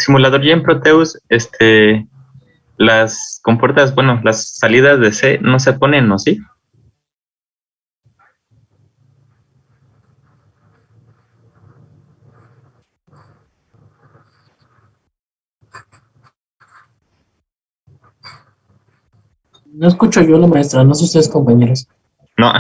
simulador y en Proteus, las compuertas, bueno, las salidas de C no se ponen, ¿no? ¿Sí? No escucho yo la maestra, no sé ustedes compañeros. No,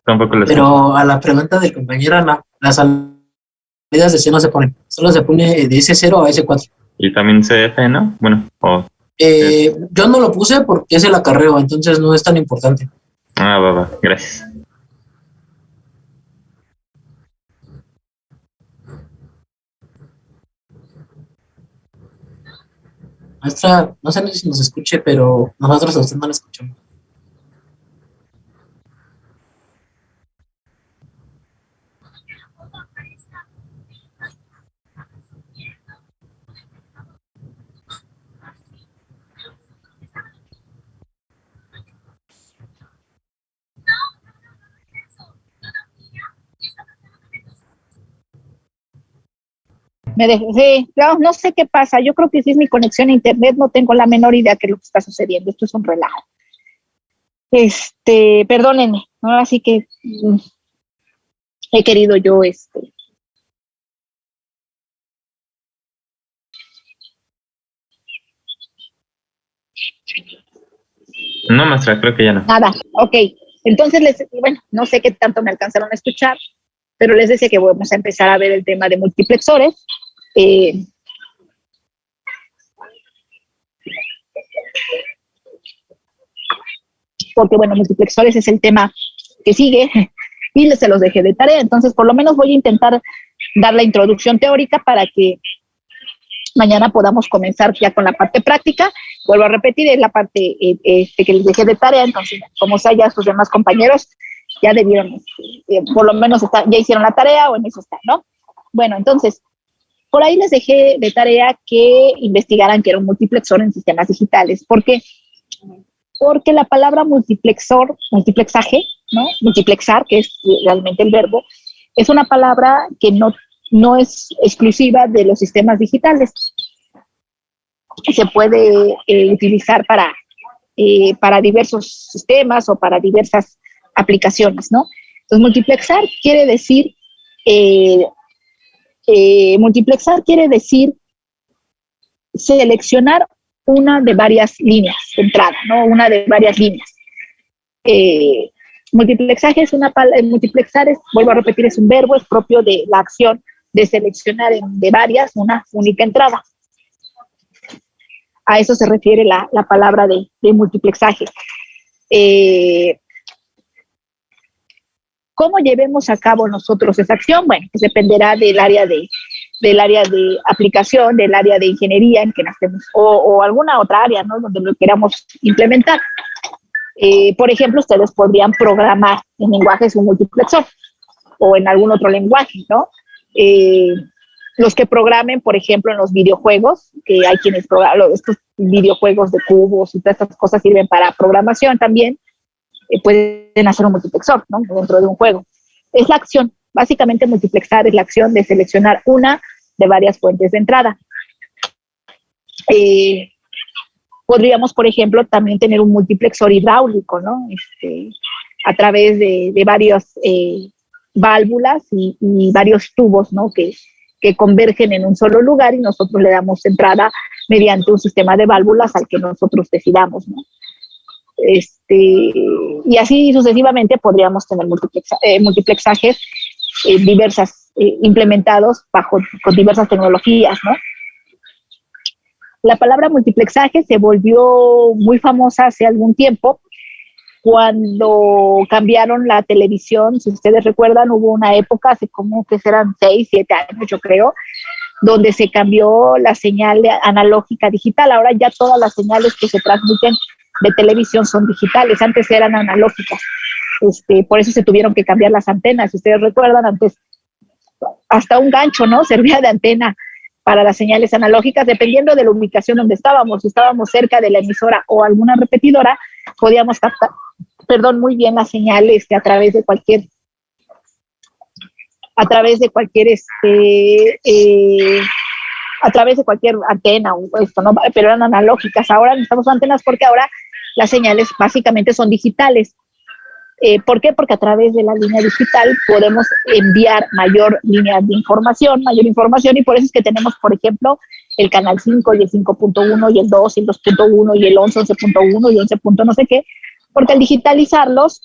tampoco lo escucho. Pero a la pregunta del compañero, no, las salidas de C no se ponen, solo se pone de S0 a S4. Y también CF, ¿no? Bueno, Yo no lo puse porque es el acarreo, entonces no es tan importante. va, gracias. Maestra, no sé si nos escuche, pero nosotros a usted no la escuchamos. Sí, no sé qué pasa. Yo creo que sí es mi conexión a internet. No tengo la menor idea de qué es lo que está sucediendo. Esto es un relajo. Perdónenme. Ahora sí que he querido yo No, maestra, creo que ya no. Nada, ok. Entonces, bueno, no sé qué tanto me alcanzaron a escuchar, pero les decía que vamos a empezar a ver el tema de multiplexores. Porque, bueno, multiplexores es el tema que sigue y se los dejé de tarea. Entonces, por lo menos voy a intentar dar la introducción teórica para que mañana podamos comenzar ya con la parte práctica. Vuelvo a repetir, es la parte que les dejé de tarea. Entonces, como sea, ya sus demás compañeros ya debieron, por lo menos ya hicieron la tarea o en eso están, ¿no? Bueno, entonces, por ahí les dejé de tarea que investigaran qué era un multiplexor en sistemas digitales. ¿Por qué? Porque la palabra multiplexaje, ¿no? Multiplexar, que es realmente el verbo, es una palabra que no es exclusiva de los sistemas digitales. Se puede utilizar para diversos sistemas o para diversas aplicaciones, ¿no? Entonces, multiplexar quiere decir seleccionar una de varias líneas de entrada, ¿no? Una de varias líneas. Multiplexaje multiplexar vuelvo a repetir, es un verbo, es propio de la acción de seleccionar de varias una única entrada. A eso se refiere la palabra de multiplexaje. ¿Cómo llevemos a cabo nosotros esa acción? Bueno, pues dependerá del área de aplicación, del área de ingeniería en que nacemos, o alguna otra área, ¿no? Donde lo queramos implementar. Por ejemplo, ustedes podrían programar en lenguajes un multiplexor o en algún otro lenguaje, ¿no? Los que programen, por ejemplo, en los videojuegos, que hay quienes programan, estos videojuegos de cubos y todas estas cosas sirven para programación también, pueden hacer un multiplexor, ¿no? Dentro de un juego. Es la acción, básicamente multiplexar es la acción de seleccionar una de varias fuentes de entrada. Podríamos, por ejemplo, también tener un multiplexor hidráulico, ¿no? A través de varias válvulas y varios tubos, ¿no? Que convergen en un solo lugar y nosotros le damos entrada mediante un sistema de válvulas al que nosotros decidamos, ¿no? Y así sucesivamente podríamos tener multiplexajes implementados con diversas tecnologías, ¿no? La palabra multiplexaje se volvió muy famosa hace algún tiempo cuando cambiaron la televisión. Si ustedes recuerdan, hubo una época, hace como que serán 6, 7 años, yo creo, donde se cambió la señal analógica a digital. Ahora ya todas las señales que se transmiten de televisión son digitales, antes eran analógicas. Por eso se tuvieron que cambiar las antenas. Si ustedes recuerdan, antes hasta un gancho, ¿no? Servía de antena para las señales analógicas, dependiendo de la ubicación donde estábamos. Si estábamos cerca de la emisora o alguna repetidora, podíamos captar, muy bien la señal a través de cualquier a través de cualquier antena o esto, ¿no? Pero eran analógicas. Ahora necesitamos antenas porque ahora las señales básicamente son digitales. ¿Por qué? Porque a través de la línea digital podemos enviar mayor información, y por eso es que tenemos, por ejemplo, el canal 5 y el 5.1 y el 2 y el 2.1 y el 11, 11.1 y 11. No sé qué, porque al digitalizarlos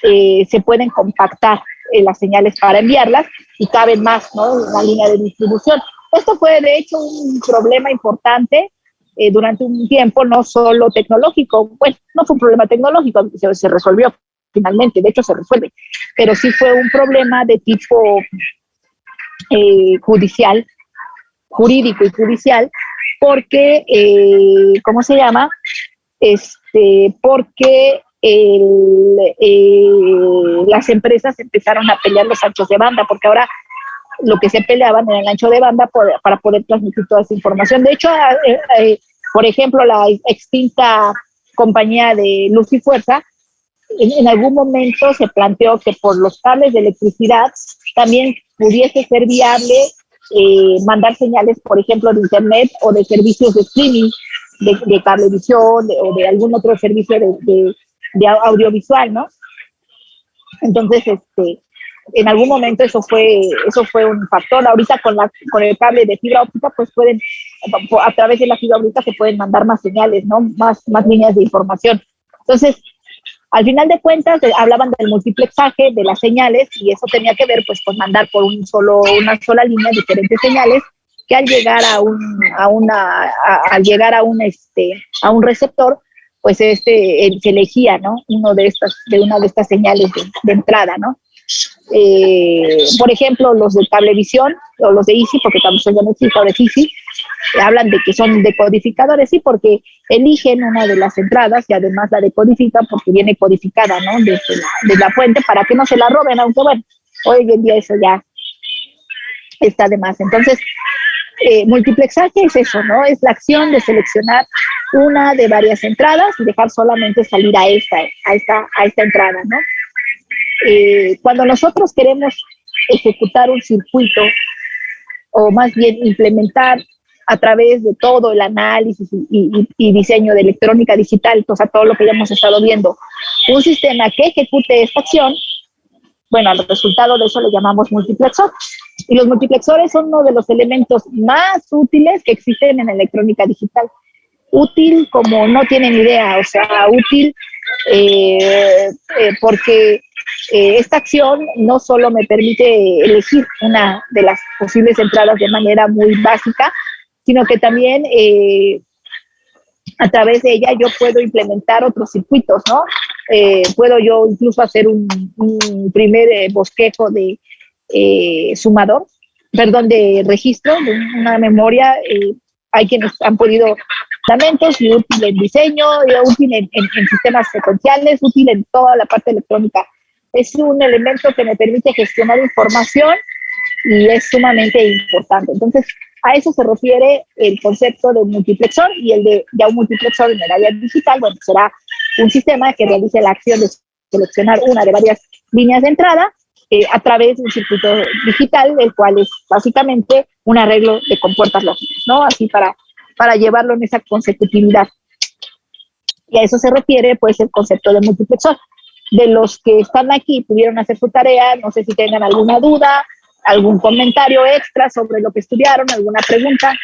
se pueden compactar las señales para enviarlas y caben más, ¿no?, en la línea de distribución. Esto fue, de hecho, un problema importante durante un tiempo, no solo tecnológico. Bueno, no fue un problema tecnológico, se resolvió finalmente, de hecho se resuelve, pero sí fue un problema de tipo jurídico y judicial, porque, ¿cómo se llama? Porque las empresas empezaron a pelear los anchos de banda, porque ahora lo que se peleaban era el ancho de banda para poder transmitir toda esa información. De hecho, por ejemplo, la extinta compañía de Luz y Fuerza, en algún momento se planteó que por los cables de electricidad también pudiese ser viable mandar señales, por ejemplo, de internet o de servicios de streaming, de cablevisión o de algún otro servicio de audiovisual, ¿no? Entonces, en algún momento eso fue un factor. Ahorita con el cable de fibra óptica, pues a través de la fibra óptica se pueden mandar más señales, ¿no? Más líneas de información. Entonces, al final de cuentas, hablaban del multiplexaje de las señales, y eso tenía que ver pues con mandar por una sola línea diferentes señales, que al llegar a un receptor, pues se elegía, ¿no?, una de estas señales de entrada, ¿no? Por ejemplo, los de Cablevisión o los de Easy, porque Cablevisión ya no existe, ahora es Easy, hablan de que son decodificadores, sí, porque eligen una de las entradas y además la decodifican porque viene codificada, ¿no?, desde la fuente, para que no se la roben, aunque bueno, hoy en día eso ya está de más. Entonces, multiplexaje es eso, ¿no? Es la acción de seleccionar una de varias entradas y dejar solamente salir a esta entrada, ¿no? Cuando nosotros queremos ejecutar un circuito, o más bien implementar a través de todo el análisis y diseño de electrónica digital, o sea, todo lo que ya hemos estado viendo, un sistema que ejecute esta acción, bueno, al resultado de eso le llamamos multiplexor. Y los multiplexores son uno de los elementos más útiles que existen en electrónica digital. Útil como no tienen idea, o sea, útil porque esta acción no solo me permite elegir una de las posibles entradas de manera muy básica, sino que también a través de ella yo puedo implementar otros circuitos, ¿no? Puedo yo incluso hacer un primer bosquejo de sumador, perdón, de registro de una memoria. Hay quienes han podido fundamentos, y útil en diseño, y útil en sistemas secuenciales, útil en toda la parte electrónica. Es un elemento que me permite gestionar información y es sumamente importante. Entonces, a eso se refiere el concepto de multiplexor, y el de ya un multiplexor en el área digital, bueno, será un sistema que realice la acción de seleccionar una de varias líneas de entrada a través de un circuito digital, el cual es básicamente un arreglo de compuertas lógicas, ¿no? Así para llevarlo en esa consecutividad. Y a eso se refiere, pues, el concepto de multiplexor. De los que están aquí, pudieron hacer su tarea, no sé si tengan alguna duda, algún comentario extra sobre lo que estudiaron, alguna pregunta.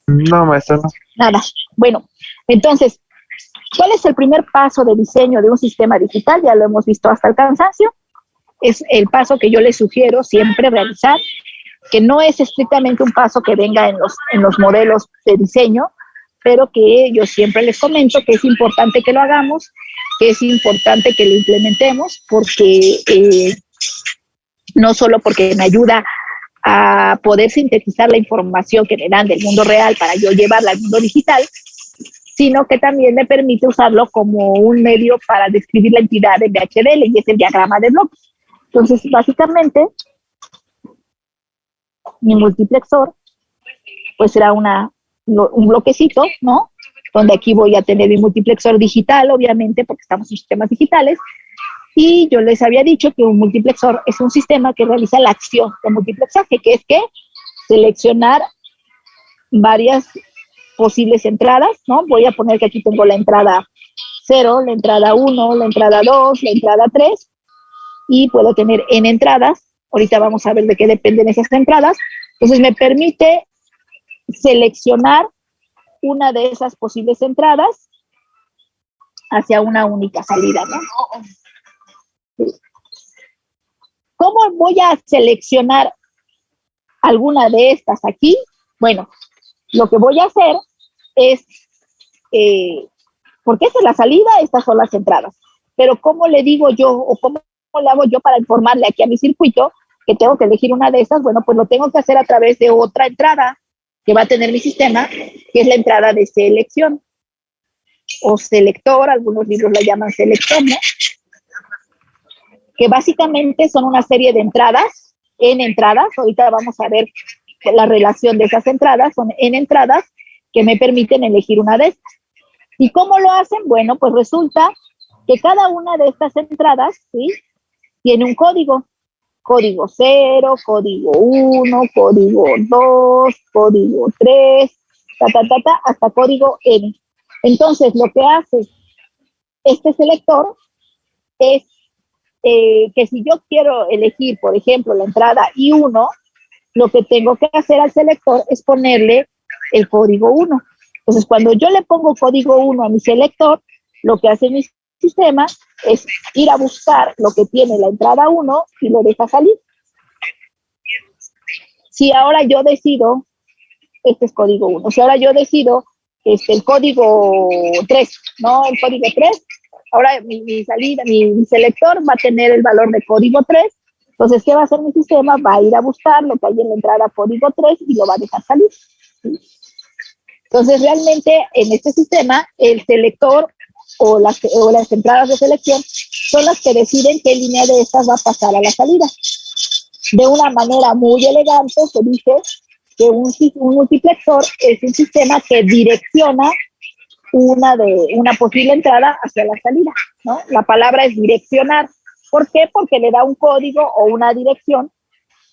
No, maestra, no. Nada. Bueno, entonces, ¿cuál es el primer paso de diseño de un sistema digital? Ya lo hemos visto hasta el cansancio. Es el paso que yo les sugiero siempre realizar, que no es estrictamente un paso que venga en los modelos de diseño, pero que yo siempre les comento que es importante que lo hagamos, que es importante que lo implementemos, porque no solo porque me ayuda a poder sintetizar la información que me dan del mundo real para yo llevarla al mundo digital, sino que también me permite usarlo como un medio para describir la entidad en VHDL, y es el diagrama de bloques. Entonces, básicamente, mi multiplexor pues será un bloquecito, ¿no? donde aquí voy a tener mi multiplexor digital, obviamente, porque estamos en sistemas digitales. Y yo les había dicho que un multiplexor es un sistema que realiza la acción de multiplexaje, que es que seleccionar varias posibles entradas, ¿no? Voy a poner que aquí tengo la entrada 0, la entrada 1, la entrada 2, la entrada 3, y puedo tener n entradas. Ahorita vamos a ver de qué dependen esas entradas. Entonces me permite seleccionar una de esas posibles entradas hacia una única salida, ¿no? ¿Cómo voy a seleccionar alguna de estas aquí? Bueno, lo que voy a hacer es, porque esta es la salida, estas son las entradas, pero ¿cómo le digo yo o cómo le hago yo para informarle aquí a mi circuito que tengo que elegir una de estas? Bueno, pues lo tengo que hacer a través de otra entrada que va a tener mi sistema, que es la entrada de selección o selector, algunos libros la llaman selector, ¿no? Que básicamente son una serie de entradas, n entradas. Ahorita vamos a ver la relación de esas entradas, son n entradas que me permiten elegir una de estas. ¿Y cómo lo hacen? Bueno, pues resulta que cada una de estas entradas, ¿sí?, tiene un código. Código 0, código 1, código 2, código 3, hasta código n. Entonces, lo que hace este selector es que si yo quiero elegir, por ejemplo, la entrada I1, lo que tengo que hacer al selector es ponerle el código 1. Entonces, cuando yo le pongo código 1 a mi selector, lo que hace mi sistema es ir a buscar lo que tiene la entrada 1 y lo deja salir. Si ahora yo decido, este es código 1, si ahora yo decido el código 3, ¿no? El código 3, ahora mi salida, mi selector va a tener el valor de código 3. Entonces, ¿qué va a hacer mi sistema? Va a ir a buscar lo que hay en la entrada código 3 y lo va a dejar salir. ¿Sí? Entonces, realmente, en este sistema, el selector o las entradas de selección son las que deciden qué línea de estas va a pasar a la salida. De una manera muy elegante se dice que un multiplexor es un sistema que direcciona una posible entrada hacia la salida, ¿no? La palabra es direccionar. ¿Por qué? Porque le da un código o una dirección,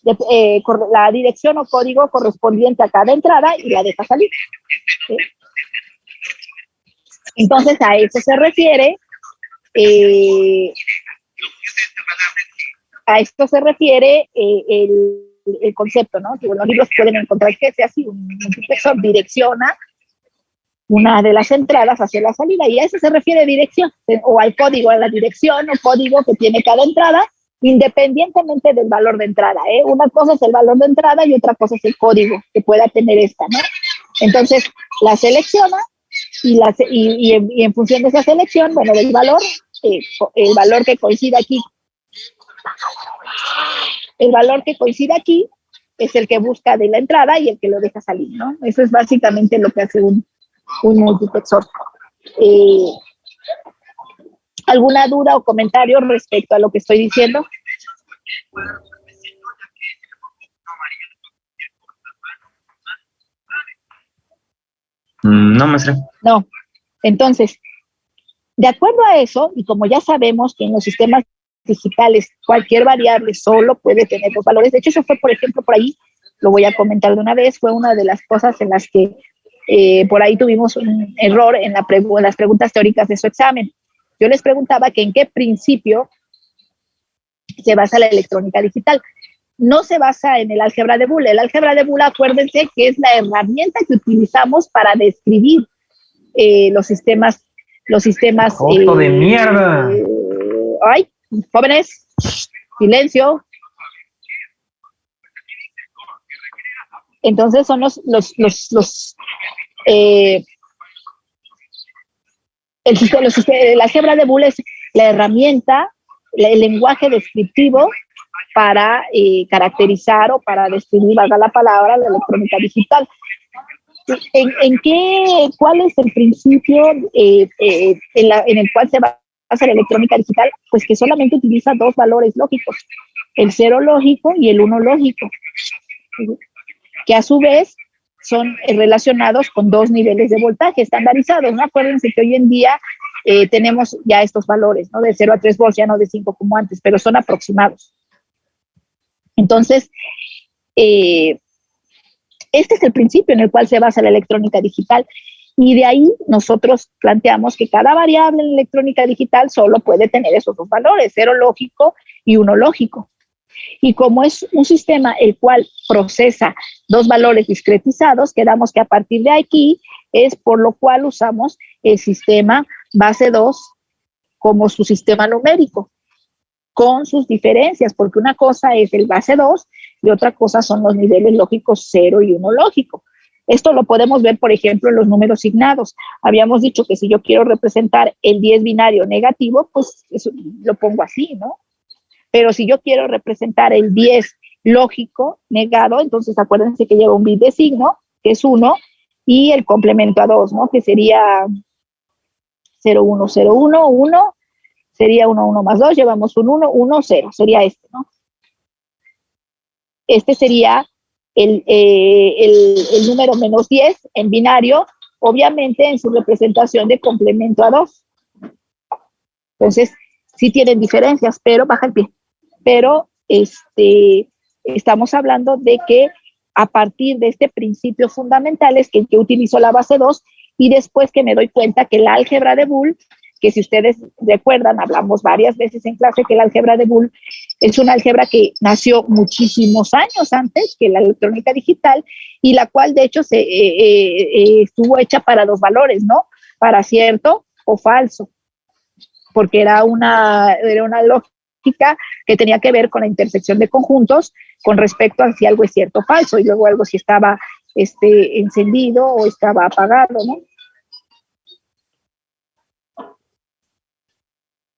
la dirección o código correspondiente a cada entrada y la deja salir. ¿Sí? Entonces, a eso se refiere, el concepto, ¿no? Que los libros pueden encontrar que sea así, un multiplexor direcciona una de las entradas hacia la salida, y a eso se refiere dirección, o al código, a la dirección o código que tiene cada entrada, independientemente del valor de entrada, ¿eh? Una cosa es el valor de entrada y otra cosa es el código que pueda tener esta, ¿no? Entonces, la selecciona y en función de esa selección, bueno, del valor, el valor que coincide aquí, es el que busca de la entrada y el que lo deja salir, ¿no? Eso es básicamente lo que hace un multiplexor. ¿Alguna duda o comentario respecto a lo que estoy diciendo? No, maestra. No. Entonces, de acuerdo a eso, y como ya sabemos que en los sistemas digitales cualquier variable solo puede tener dos valores, de hecho eso fue, por ejemplo, por ahí, lo voy a comentar de una vez, fue una de las cosas en las que por ahí tuvimos un error en las preguntas teóricas de su examen. Yo les preguntaba que en qué principio se basa la electrónica digital. No se basa en el álgebra de Boole. El álgebra de Boole, acuérdense que es la herramienta que utilizamos para describir los sistemas. ¡Joto de mierda! Ay, jóvenes, silencio. Entonces son el álgebra de Boole es la herramienta, el lenguaje descriptivo para caracterizar o para describir, valga la palabra, la electrónica digital. ¿Cuál es el principio en el cual se basa la electrónica digital? Pues que solamente utiliza dos valores lógicos, el 0 lógico y el 1 lógico, que a su vez son relacionados con dos niveles de voltaje estandarizados, ¿no? Acuérdense que hoy en día tenemos ya estos valores, ¿no? De 0 a 3 volts, ya no de 5 como antes, pero son aproximados. Entonces, este es el principio en el cual se basa la electrónica digital, y de ahí nosotros planteamos que cada variable en la electrónica digital solo puede tener esos dos valores, 0 lógico y 1 lógico. Y como es un sistema el cual procesa dos valores discretizados, quedamos que a partir de aquí es por lo cual usamos el sistema base 2 como su sistema numérico, con sus diferencias, porque una cosa es el base 2 y otra cosa son los niveles lógicos 0 y 1 lógico. Esto lo podemos ver, por ejemplo, en los números signados. Habíamos dicho que si yo quiero representar el 10 binario negativo, pues eso, lo pongo así, ¿no? Pero si yo quiero representar el 10 lógico negado, entonces acuérdense que lleva un bit de signo, que es 1, y el complemento a 2, ¿no? Que sería 0, 1, 0, 1, 1, sería 1, 1 más 2, llevamos un 1, 1, 0, sería este, ¿no? Este sería el número menos 10 en binario, obviamente en su representación de complemento a 2. Entonces, sí tienen diferencias, pero baja el pie. Pero estamos hablando de que a partir de este principio fundamental es que yo utilizo la base 2 y después que me doy cuenta que la álgebra de Boole, que si ustedes recuerdan, hablamos varias veces en clase que la álgebra de Boole es una álgebra que nació muchísimos años antes que la electrónica digital y la cual de hecho estuvo hecha para dos valores, ¿no? Para cierto o falso, porque era una lógica que tenía que ver con la intersección de conjuntos con respecto a si algo es cierto o falso y luego algo si estaba encendido o estaba apagado, ¿no?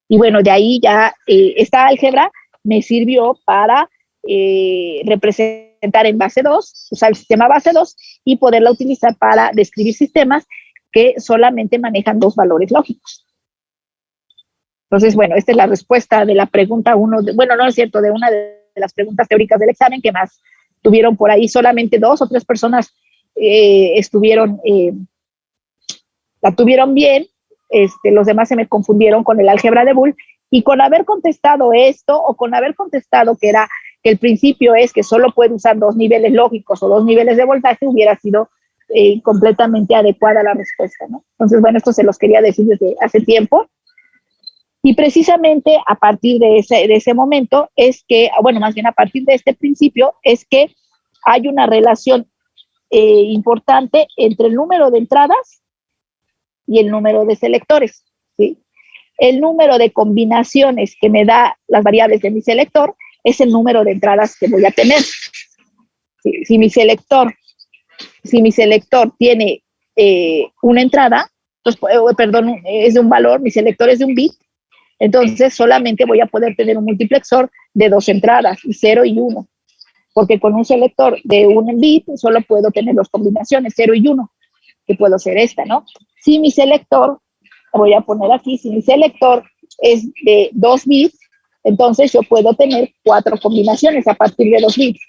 Y bueno, de ahí ya esta álgebra me sirvió para representar en base 2, usar el sistema base 2 y poderla utilizar para describir sistemas que solamente manejan dos valores lógicos. Entonces, bueno, esta es la respuesta de la pregunta 1, bueno, no es cierto, de una de las preguntas teóricas del examen que más tuvieron por ahí, solamente 2 o 3 personas la tuvieron bien. Los demás se me confundieron con el álgebra de Boole y con haber contestado esto o con haber contestado que el principio es que solo puede usar dos niveles lógicos o dos niveles de voltaje, hubiera sido completamente adecuada la respuesta, ¿no? Entonces, bueno, esto se los quería decir desde hace tiempo y precisamente a partir de ese momento es que, bueno, más bien a partir de este principio es que hay una relación importante entre el número de entradas y el número de selectores, ¿sí? El número de combinaciones que me da las variables de mi selector es el número de entradas que voy a tener. ¿Sí? Si mi selector tiene una entrada, pues, perdón, es de un valor, mi selector es de un bit, entonces solamente voy a poder tener un multiplexor de dos entradas, 0 y 1, porque con un selector de un bit solo puedo tener dos combinaciones, 0 y 1, que puedo ser esta, ¿no? Si mi selector, voy a poner aquí, si mi selector es de 2 bits, entonces yo puedo tener 4 combinaciones a partir de 2 bits.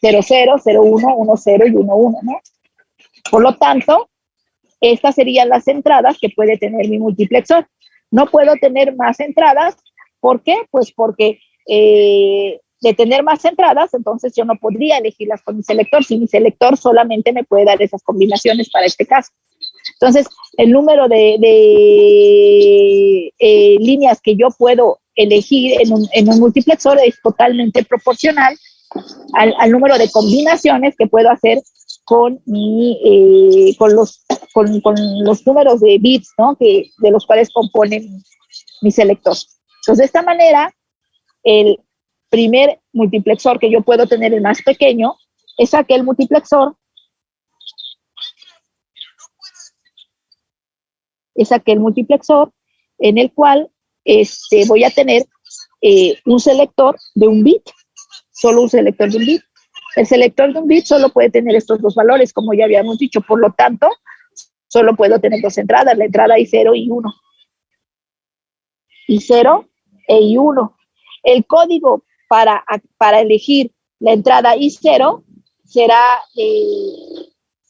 0, 0, 0, 1, 1, 0 y 1, 1, ¿no? Por lo tanto, estas serían las entradas que puede tener mi multiplexor. No puedo tener más entradas. ¿Por qué? Pues porque de tener más entradas, entonces yo no podría elegirlas con mi selector, si mi selector solamente me puede dar esas combinaciones para este caso. Entonces, el número de líneas que yo puedo elegir en un multiplexor es totalmente proporcional al número de combinaciones que puedo hacer con los números de bits, ¿no? de los cuales componen mi selector. Entonces, de esta manera, el primer multiplexor que yo puedo tener, el más pequeño, es aquel multiplexor en el cual voy a tener un selector de un bit, solo un selector de un bit. El selector de un bit solo puede tener estos dos valores, como ya habíamos dicho, por lo tanto, solo puedo tener dos entradas, la entrada I0 y 1. I0 e I1. El código para elegir la entrada I0 será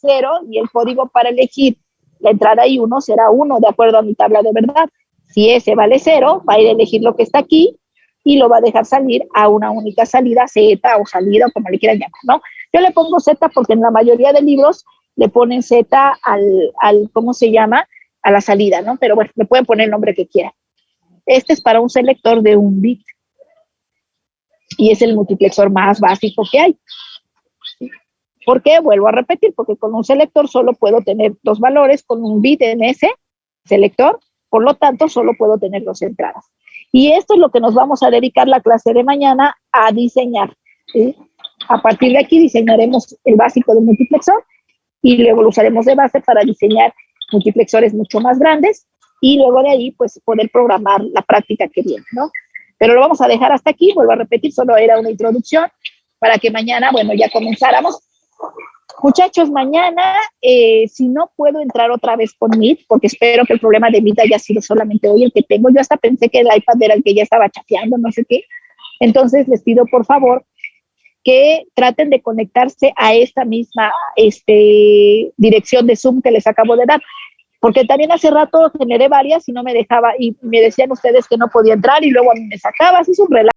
0 y el código para elegir la entrada I1 será 1 de acuerdo a mi tabla de verdad. Si ese vale 0, va a ir a elegir lo que está aquí y lo va a dejar salir a una única salida, Z o salida o como le quieran llamar, ¿no? Yo le pongo Z porque en la mayoría de libros le ponen Z al ¿cómo se llama? A la salida, ¿no? Pero bueno, le pueden poner el nombre que quieran. Este es para un selector de 1 bit y es el multiplexor más básico que hay. ¿Por qué? Vuelvo a repetir, porque con un selector solo puedo tener 2 valores, con 1 bit en ese selector, por lo tanto solo puedo tener 2 entradas. Y esto es lo que nos vamos a dedicar la clase de mañana a diseñar, ¿sí? A partir de aquí diseñaremos el básico del multiplexor y luego lo usaremos de base para diseñar multiplexores mucho más grandes y luego de ahí pues poder programar la práctica que viene, ¿no? Pero lo vamos a dejar hasta aquí, vuelvo a repetir, solo era una introducción para que mañana, bueno, ya comenzáramos. Muchachos, mañana, si no puedo entrar otra vez con Meet, porque espero que el problema de Meet haya sido solamente hoy el que tengo, yo hasta pensé que el iPad era el que ya estaba chateando, no sé qué, entonces les pido por favor que traten de conectarse a esta misma dirección de Zoom que les acabo de dar, porque también hace rato generé varias y no me dejaba, y me decían ustedes que no podía entrar y luego a mí me sacaba, así es un relajo.